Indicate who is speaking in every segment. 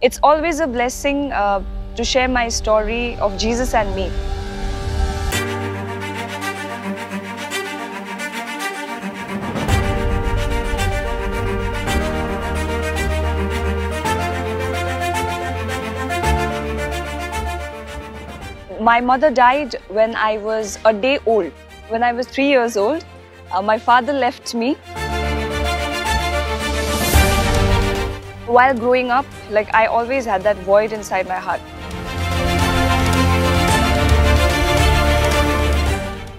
Speaker 1: It's always a blessing to share my story of Jesus and me. My mother died when I was a day old. When I was 3 years old, my father left me. While growing up, I always had that void inside my heart.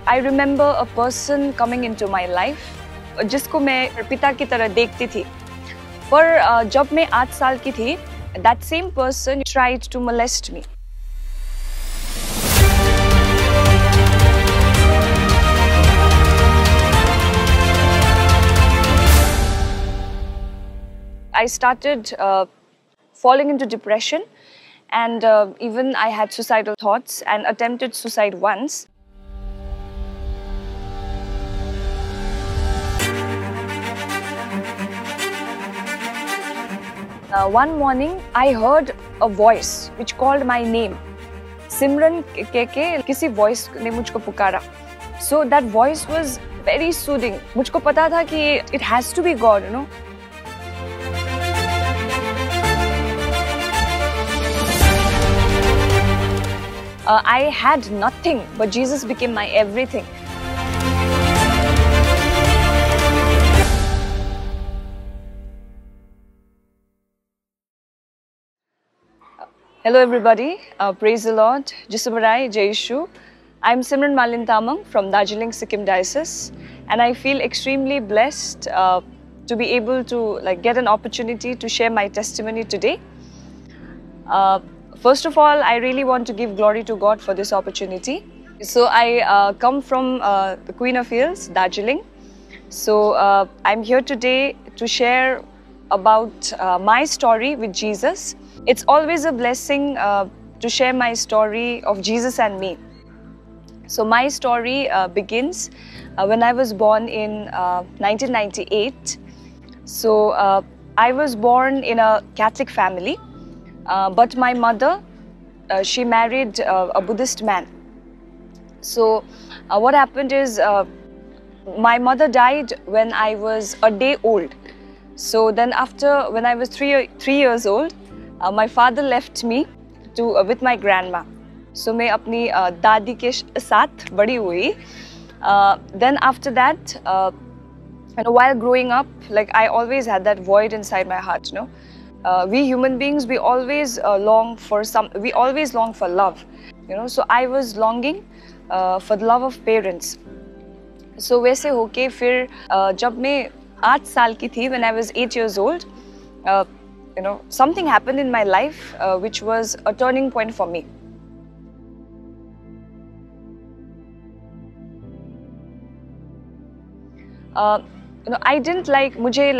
Speaker 1: I remember a person coming into my life, जिसको मैं पिता की तरह देखती थी. पर जब मैं 8 साल की थी, that same person tried to molest me. I started falling into depression, and even I had suicidal thoughts and attempted suicide once. One morning, I heard a voice which called my name. Simran के किसी voice ने मुझको पुकारा. So that voice was very soothing. मुझको पता था कि it has to be God, you know. I had nothing, but Jesus became my everything. Hello everybody, praise the Lord, Jisumarai, Jaishu. I'm Simran Malin Tamang from Darjeeling, Sikkim Diocese, and I feel extremely blessed to be able to get an opportunity to share my testimony today. First of all, I really want to give glory to God for this opportunity. So I come from the Queen of Hills, Darjeeling. So I'm here today to share about my story with Jesus. It's always a blessing to share my story of Jesus and me. So my story begins when I was born in 1998. So I was born in a Catholic family. But my mother, she married a Buddhist man. So what happened is my mother died when I was a day old. So then after, when I was three years old, my father left me with my grandma. So मैं अपनी दादी के साथ बड़ी हुई. Then after that, while growing up, I always had that void inside my heart, you know. We human beings, we always long for love, you know. So I was longing for the love of parents. So वैसे होके फिर जब मैं 8 साल की थी, when I was 8 years old, you know, something happened in my life which was a turning point for me. You know, I didn't मुझे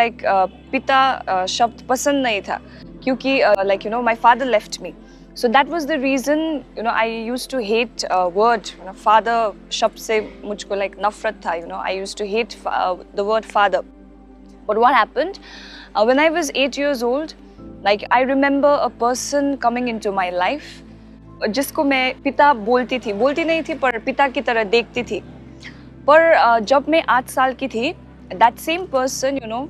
Speaker 1: पिता शब्द पसंद नहीं था क्योंकि you know, my father left me. So that was the reason, you know, I used to hate word, you know, father शब्द से मुझको नफरत था, you know. I used to hate the word father. But what happened when I was 8 years old, I remember a person coming into my life जिसको मैं पिता बोलती नहीं थी पर पिता की तरह देखती थी. पर जब मैं 8 साल की थी, that same person, you know,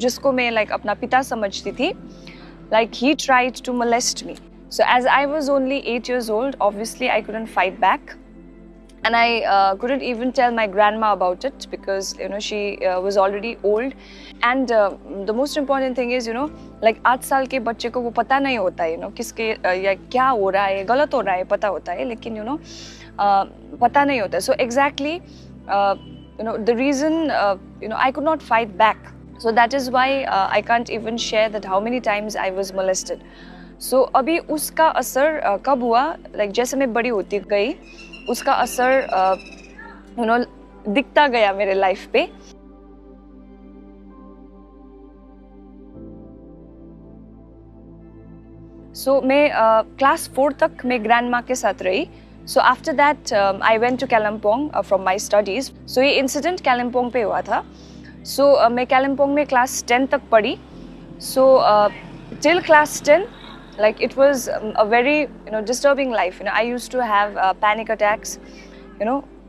Speaker 1: जिसको मैं अपना पिता समझती थी, he tried to molest me. So as I was only 8 years old, obviously I couldn't fight back, and I couldn't even tell my grandma about it because, you know, she was already old. And the most important thing is, you know, 8 साल के बच्चे को वो पता नहीं होता है, you know, किसके या क्या हो रहा है, गलत हो रहा है, पता होता है, लेकिन you know पता नहीं होता. So exactly, you know, the reason, you know, I could not fight back. So that is why I can't even share that how many times I was molested. So अभी उसका असर कब हुआ, जैसे मैं बड़ी होती गई, उसका असर you know, दिखता गया मेरे लाइफ पे. So मैं class 4 तक मैं grandma के साथ रही. So after that, I went to Kalimpong from my studies. So ये incident Kalimpong पे हुआ था. So मैं Kalimpong में class 10 तक पढ़ी. So till class 10, like it was a very disturbing life. I used to have panic attacks.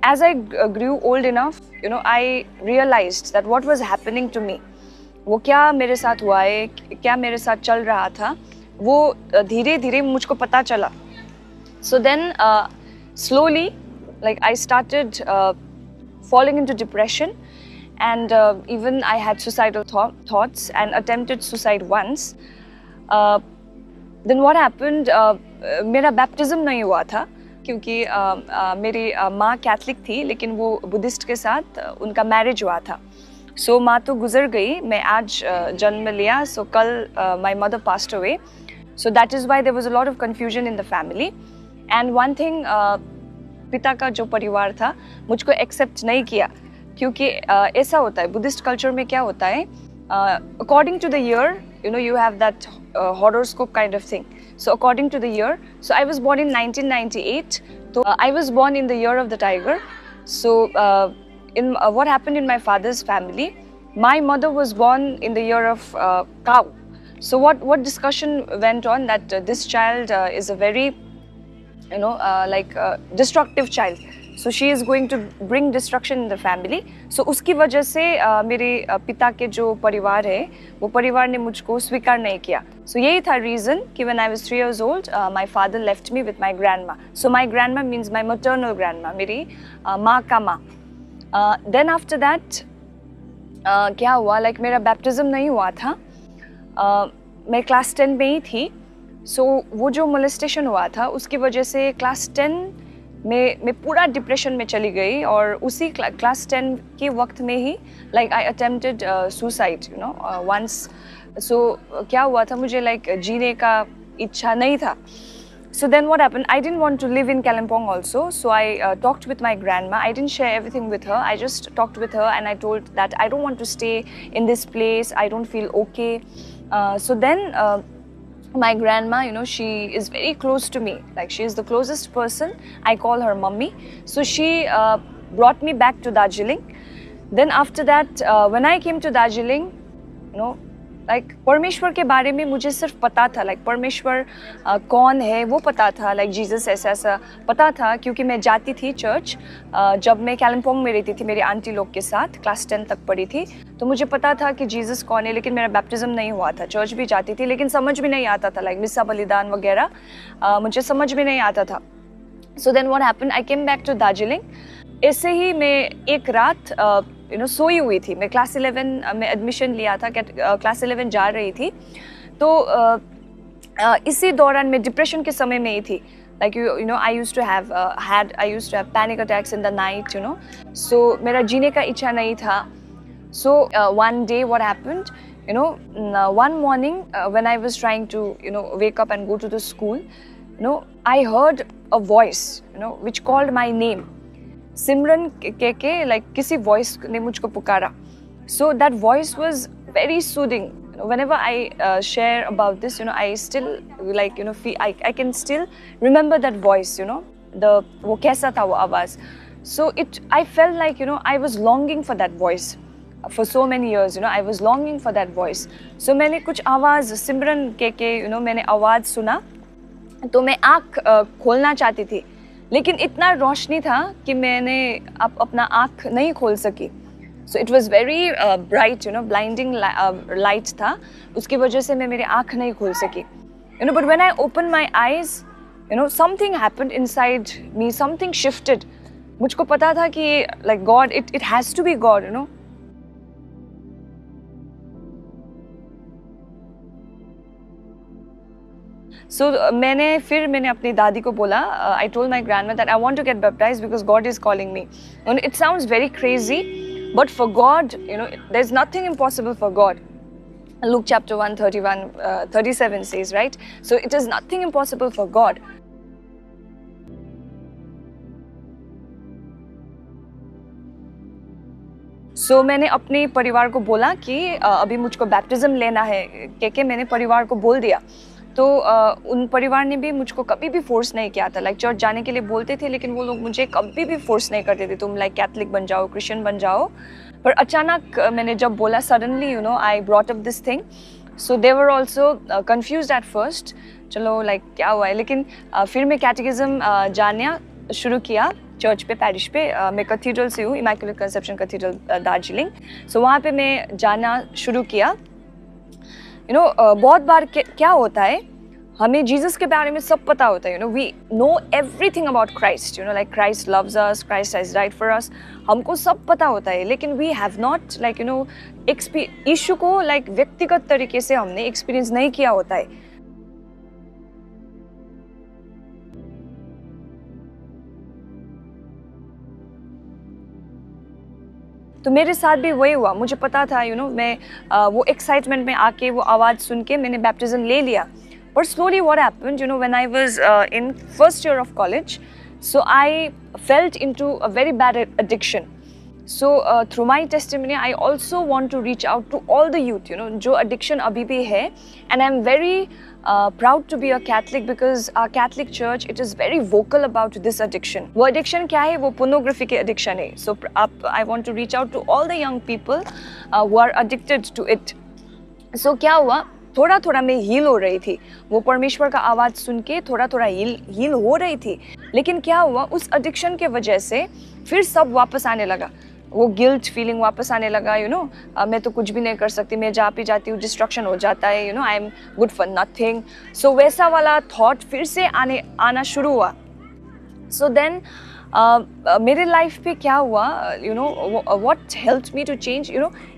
Speaker 1: As I grew old enough, I realized that what was happening to me, वो क्या मेरे साथ हुआ है, क्या मेरे साथ चल रहा था, वो धीरे धीरे मुझको पता चला. So then slowly, like I started falling into depression, and even I had suicidal thoughts and attempted suicide once. Then what happened, मेरा baptism नहीं हुआ था क्योंकि मेरी माँ कैथलिक थी, लेकिन वो बुद्धिस्ट के साथ उनका मैरिज हुआ था. सो माँ तो गुजर गई, मैं आज जन्म लिया. सो कल my mother passed away. So that is why there was a lot of confusion in the family. And one thing, पिता का जो परिवार था मुझको एक्सेप्ट नहीं किया, क्योंकि ऐसा होता है बुद्धिस्ट कल्चर में. क्या होता है, according to the year, you have that horoscope kind of thing. So according to the year, so I was born in 1998. So I was born in the year of the tiger. So in what happened in my father's family, my mother was born in the year of cow. So what discussion went on that this child is a very destructive child. So she is going to bring destruction in the family. So उसकी वजह से मेरे पिता के जो परिवार है, वो परिवार ने मुझको स्वीकार नहीं किया. So यही था reason कि when I was 3 years old, my father left me with my grandma. So my grandma means my maternal grandma, मेरी माँ का माँ. Then after that, क्या हुआ, like मेरा baptism नहीं हुआ था. मैं class 10 में ही थी. So वो जो molestation हुआ था, उसकी वजह से class 10 मैं पूरा डिप्रेशन में चली गई. और उसी क्लास 10 के वक्त में ही like I attempted suicide once. So क्या हुआ था, मुझे लाइक जीने का इच्छा नहीं था. So then what happened, I didn't want to live in Kalimpong also. So I talked with my grandma. I didn't share everything with her. I just talked with her and I told that I don't want to stay in this place. I don't feel okay. So then my grandma, she is very close to me. Like she is the closest person. I call her mummy. So she brought me back to Darjeeling. Then after that, when I came to Darjeeling, like परमेश्वर के बारे में मुझे सिर्फ पता था. like परमेश्वर कौन है वो पता था. like जीसस ऐसा पता था, क्योंकि मैं जाती थी चर्च. जब मैं कालिम्पोंग में रहती थी मेरी आंटी लोग के साथ, क्लास 10 तक पढ़ी थी, तो मुझे पता था कि जीसस कौन है. लेकिन मेरा बैप्टिज्म नहीं हुआ था. चर्च भी जाती थी लेकिन समझ भी नहीं आता था. like मिस्सा बलिदान वगैरह मुझे समझ भी नहीं आता था. So then what happened, I came back to Darjeeling. ऐसे ही मैं एक रात सोई हुई थी. मैं क्लास 11 में एडमिशन लिया था, क्लास 11 जा रही थी. तो इसी दौरान मैं डिप्रेशन के समय में ही थी. like I used to have panic attacks in the night. So मेरा जीने का इच्छा नहीं था. So one day what happened, one morning when I was trying to wake up and go to the school, I heard a voice which called my name. सिमरन के like किसी voice ने मुझको पुकारा. So that voice was very soothing. Whenever I share about this, I still like feel, I can still remember that voice. वो कैसा था वो आवाज़. So I felt like I was longing for that voice for so many years. I was longing for that voice. So मैंने कुछ आवाज़ सिमरन के मैंने आवाज़ सुना, तो मैं आँख खोलना चाहती थी, लेकिन इतना रोशनी था कि मैंने अपना आँख नहीं खोल सकी. So it was very bright, blinding light था. उसकी वजह से मैं मेरी आँख नहीं खोल सकी. But when I opened my eyes, something happened inside me. Something shifted. मुझको पता था कि like God, it has to be God. So मैंने अपनी दादी को बोला, I told my grandma that I want to get baptized because God is calling me. And it sounds very crazy, but for God, there's nothing impossible for God. Luke chapter 1:37 says, right? So it is nothing impossible for God. So मैंने अपने परिवार को बोला कि अभी मुझको baptism लेना है, क्या मैंने परिवार को बोल दिया. तो उन परिवार ने भी मुझको कभी भी फोर्स नहीं किया था. लाइक चर्च जाने के लिए बोलते थे, लेकिन वो लोग मुझे कभी भी फोर्स नहीं करते थे, तुम लाइक कैथलिक बन जाओ, क्रिश्चियन बन जाओ. पर अचानक मैंने जब बोला, suddenly I brought up this thing. So they were also confused at first, चलो like क्या हुआ है, लेकिन फिर मैं कैटेकिज्म जानना शुरू किया चर्च पे, पैरिश पे। मैं कैथीड्रल से हूँ, इमैक्युलेट कंसेप्शन कैथीड्रल दार्जिलिंग। सो वहाँ पे मैं जाना शुरू किया। बहुत बार क्या होता है, हमें जीसस के बारे में सब पता होता है, we know everything about Christ, like Christ loves us, Christ has died for us, हमको सब पता होता है, लेकिन we have not like Ishu को लाइक व्यक्तिगत तरीके से हमने एक्सपीरियंस नहीं किया होता है। तो मेरे साथ भी वही हुआ। मुझे पता था मैं वो एक्साइटमेंट में आके वो आवाज़ सुन के मैंने बैप्टिज्म ले लिया। But slowly what happened, when I was in first year of college, so I felt into a very bad addiction. So through my testimony, I also want to reach out to all the youth, जो addiction अभी भी है, and I'm very proud to be a Catholic because our Catholic Church, it is very vocal about this addiction. वो addiction क्या है? वो pornography के addiction है. So I want to reach out to all the young people who are addicted to it. So क्या हुआ? थोड़ा थोड़ा मैं हील हो रही थी, वो परमेश्वर का आवाज़ सुन के थोड़ा थोड़ा हील हो रही थी। लेकिन क्या हुआ, उस एडिक्शन के वजह से फिर सब वापस आने लगा, वो गिल्ट फीलिंग वापस आने लगा। मैं तो कुछ भी नहीं कर सकती, मैं जहाँ पे जाती हूँ डिस्ट्रक्शन हो जाता है, I am good for nothing. So वैसा वाला थॉट फिर से आना शुरू हुआ। सो देन मेरे लाइफ पे क्या हुआ, what helped me to change,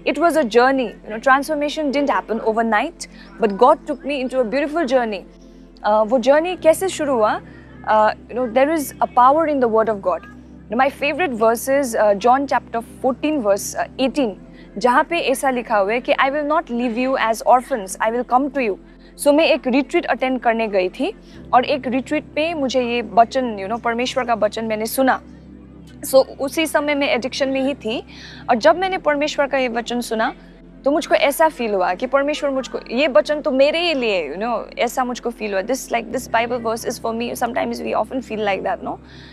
Speaker 1: it was a journey. Transformation didn't happen overnight, but God took me into a beautiful journey. वो journey कैसे शुरू हुआ? There is a power in the word of God. My favorite verse is John chapter 14 verse 18, जहाँ पे ऐसा लिखा हुआ है कि I will not leave you as orphans, I will come to you. सो मैं एक रिट्रीट अटेंड करने गई थी, और एक रिट्रीट पे मुझे ये वचन परमेश्वर का वचन मैंने सुना। सो उसी समय मैं एडिक्शन में ही थी, और जब मैंने परमेश्वर का ये वचन सुना तो मुझको ऐसा फील हुआ कि परमेश्वर मुझको ये वचन तो मेरे ही लिए, ऐसा मुझको फील हुआ। This Bible verse is for me. Sometimes we often feel like that,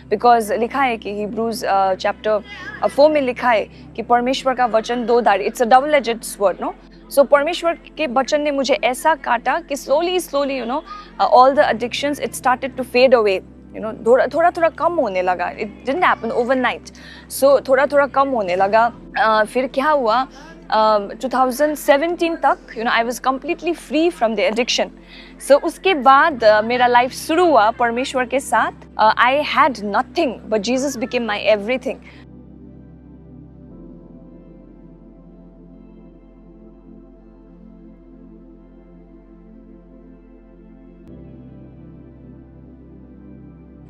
Speaker 1: because लिखा है कि हिब्रूज चैप्टर 4 में लिखा है कि परमेश्वर का वचन दो धारी, it's a double edged sword, so परमेश्वर के वचन ने मुझे ऐसा काटा कि slowly all the addictions it started to fade away, थोड़ा कम होने लगा। It didn't happen overnight, so थोड़ा कम होने लगा। फिर क्या हुआ, 2017 तक I was completely free from the addiction. So उसके बाद मेरा लाइफ शुरू हुआ परमेश्वर के साथ। I had nothing but Jesus became my everything.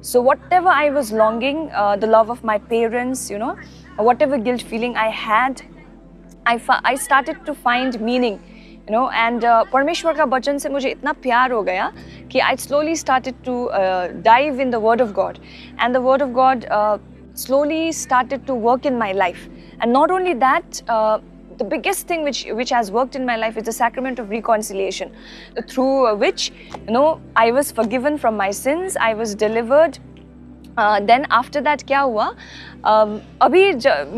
Speaker 1: So whatever I was longing, the love of my parents, whatever guilt feeling I had, I started to find meaning, and परमेश्वर का वचन से मुझे इतना प्यार हो गया कि I slowly started to dive in the word of God, and the word of God slowly started to work in my life. And not only that, the biggest thing which has worked in my life is the sacrament of reconciliation, through which I was forgiven from my sins, I was delivered. Then after that क्या हुआ, अभी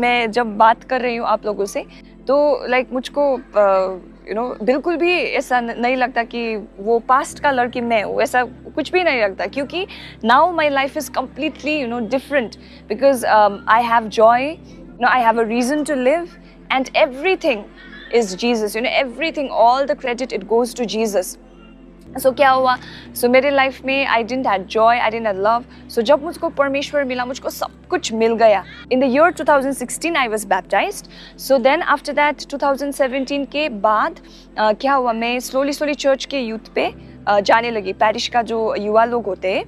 Speaker 1: मैं जब बात कर रही हूँ आप लोगों से, तो लाइक मुझको बिल्कुल भी ऐसा नहीं लगता कि वो पास्ट का लड़की मैं हूँ, ऐसा कुछ भी नहीं लगता, क्योंकि now my life is completely different, because I have joy, I have a reason to live, and everything is Jesus, everything, all the credit, it goes to Jesus. So क्या हुआ, so मेरे लाइफ में I didn't have joy, I didn't have love. So जब मुझको परमेश्वर मिला, मुझको सब कुछ मिल गया। In the year 2016 I was baptized. So then after that 2017 के बाद क्या हुआ, मैं slowly चर्च के यूथ पे जाने लगी। पैरिश का जो युवा लोग होते हैं,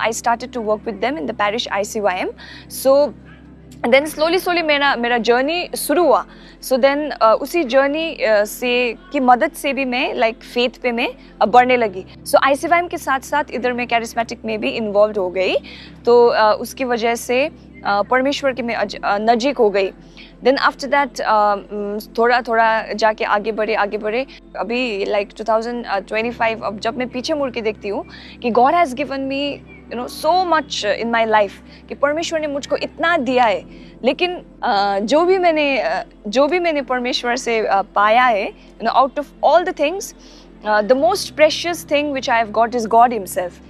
Speaker 1: I started to work with them in the parish icym. So then slowly मेरा जर्नी शुरू हुआ। सो देन उसी जर्नी से की मदद से भी मैं लाइक फेथ पे मैं बढ़ने लगी। सो आईसीवाईएम के साथ साथ इधर मैं कैरिस्मेटिक में भी इन्वॉल्व हो गई, तो उसकी वजह से परमेश्वर के मैं नज़दीक हो गई। देन आफ्टर दैट थोड़ा जाके आगे बढ़े अभी लाइक 2025, अब जब मैं पीछे मुड़ के देखती हूँ कि God has given me so much in my life कि परमेश्वर ने मुझको इतना दिया है, लेकिन जो भी मैंने परमेश्वर से पाया है, out of all the things, the most precious thing which I have got is God Himself.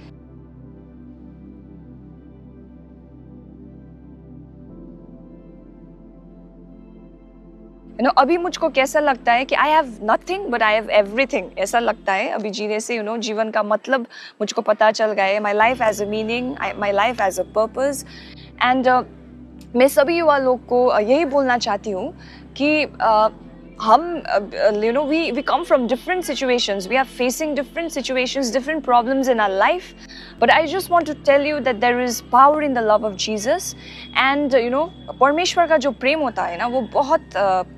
Speaker 1: अभी मुझको कैसा लगता है कि I have nothing but I have everything, ऐसा लगता है अभी जीने से, जीवन का मतलब मुझको पता चल गया है. My life has a meaning, my life has a purpose. And मैं सभी युवा लोग को यही बोलना चाहती हूँ कि हम we come from different situations, we are facing different situations, different problems in our life, but I just want to tell you that there is power in the love of Jesus. And परमेश्वर का जो प्रेम होता है ना, वो बहुत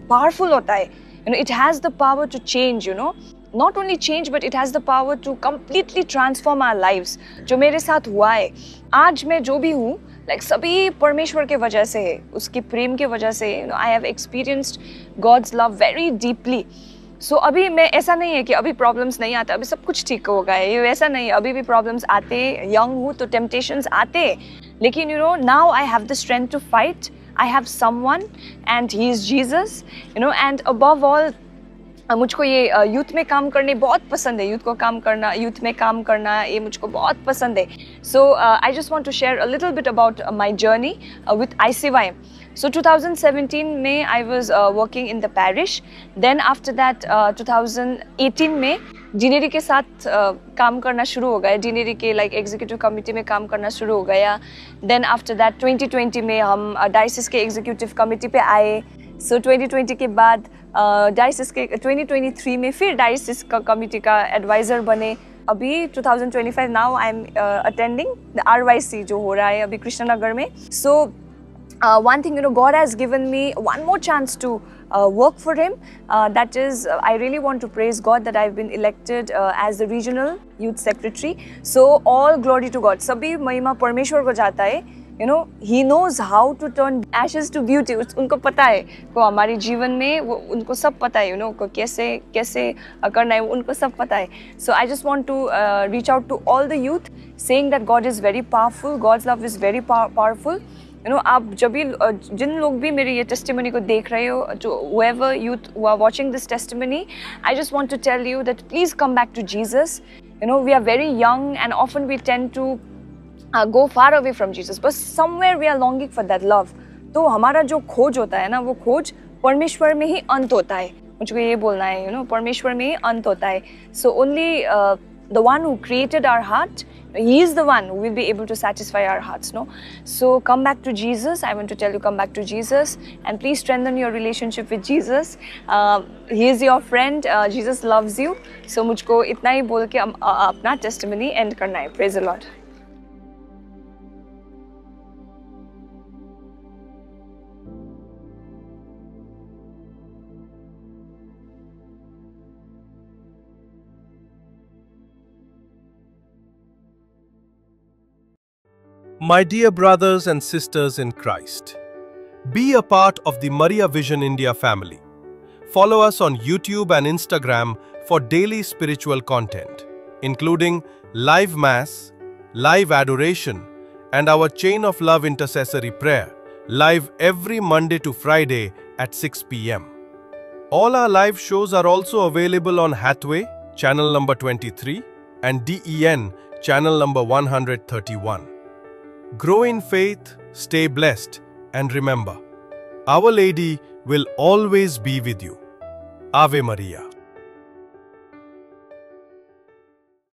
Speaker 1: powerful होता है. It has the power to change, not only change, but it has the power to completely transform our lives. जो मेरे साथ हुआ है, आज मैं जो भी हूँ, सभी परमेश्वर के वजह से है, उसके प्रेम के वजह से. I have experienced God's love very deeply. So अभी मैं, ऐसा नहीं है कि अभी प्रॉब्लम्स नहीं आते, अभी सब कुछ ठीक हो गया है, ये ऐसा नहीं है. अभी भी प्रॉब्लम्स आते, यंग हूँ तो टेम्पटेशंस आते, लेकिन now I have the strength to fight. I have someone and he is Jesus, and above all, मुझको ये यूथ में काम करने बहुत पसंद है. यूथ में काम करना ये मुझको बहुत पसंद है. So I just want to share a little bit about my journey with icym. So 2017 में I was working in the parish. Then after that 2018 में डीनेरी के साथ काम करना शुरू हो गया. डीनेरी के एग्जीक्यूटिव कमिटी में काम करना शुरू हो गया. Then after that 2020 में हम डायसिस के एग्जीक्यूटिव कमिटी पे आए. So 2020 के बाद डायसिस के 2023 में फिर डायसिस का कमिटी का एडवाइज़र बने. अभी 2025 now I am attending the RYC जो हो रहा है अभी कृष्णनगर में. So one thing, God has given me one more chance to work for Him. That is, I really want to praise God that I've been elected as the regional youth secretary. So all glory to God. सभी महिमा परमेश्वर को जाता है. He knows how to turn ashes to beauty. उनको पता है को हमारे जीवन में, वो उनको सब पता है, को कैसे करना है, उनको सब पता है. So I just want to reach out to all the youth, saying that God is very powerful. God's love is very powerful. आप जब भी जिन लोग भी मेरे ये टेस्टिमनी को देख रहे हो, whoever youth who are watching this testimony, I just want to tell you that please come back to Jesus. We are very young and often we tend to go far away from Jesus, but somewhere we are longing for that love. तो हमारा जो खोज होता है ना, वो खोज परमेश्वर में ही अंत होता है. मुझको ये बोलना है, परमेश्वर में ही अंत होता है. So only the one who created our heart, He is the one who will be able to satisfy our hearts, no? So come back to Jesus. I want to tell you, come back to Jesus, and please strengthen your relationship with Jesus. He is your friend. Jesus loves you. So मुझको इतना ही बोल के अपना testimony end करना है. Praise the Lord.
Speaker 2: My dear brothers and sisters in Christ, be a part of the Mariavision India family. Follow us on YouTube and Instagram for daily spiritual content, including live mass, live adoration, and our chain of love intercessory prayer, live every Monday to Friday at 6 p.m. All our live shows are also available on Hathway, channel number 23, and DEN, channel number 131. Grow in faith, stay blessed, and remember, Our Lady will always be with you. Ave Maria.